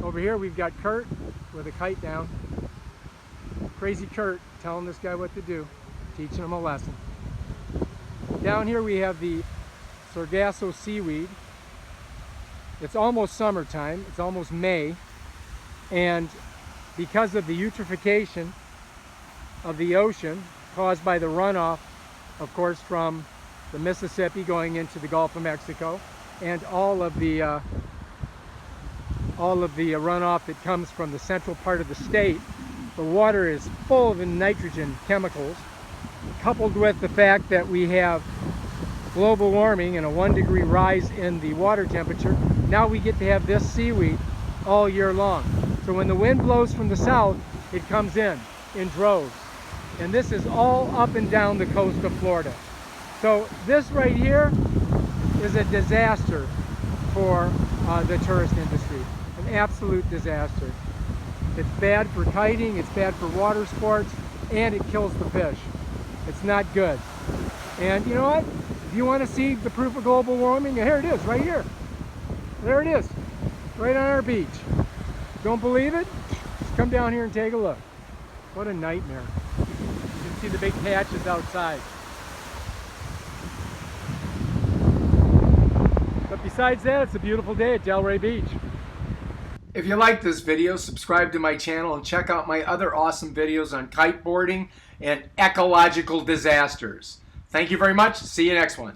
Over here we've got Kurt with a kite down. Crazy Kurt telling this guy what to do, teaching him a lesson. Down here we have the Sargasso seaweed. It's almost summertime, it's almost May, and because of the eutrophication of the ocean caused by the runoff, of course, from the Mississippi going into the Gulf of Mexico, and all of the runoff that comes from the central part of the state, the water is full of nitrogen chemicals, coupled with the fact that we have global warming and a 1-degree rise in the water temperature. Now we get to have this seaweed all year long. So when the wind blows from the south, it comes in droves. And this is all up and down the coast of Florida. So this right here is a disaster for the tourist industry, an absolute disaster. It's bad for kiting, it's bad for water sports, and it kills the fish. It's not good. And you know what? If you want to see the proof of global warming, here it is, right here. There it is, right on our beach. Don't believe it? Just come down here and take a look. What a nightmare. You can see the big patches outside. But besides that, it's a beautiful day at Delray Beach. If you like this video, subscribe to my channel and check out my other awesome videos on kiteboarding and ecological disasters. Thank you very much. See you next one.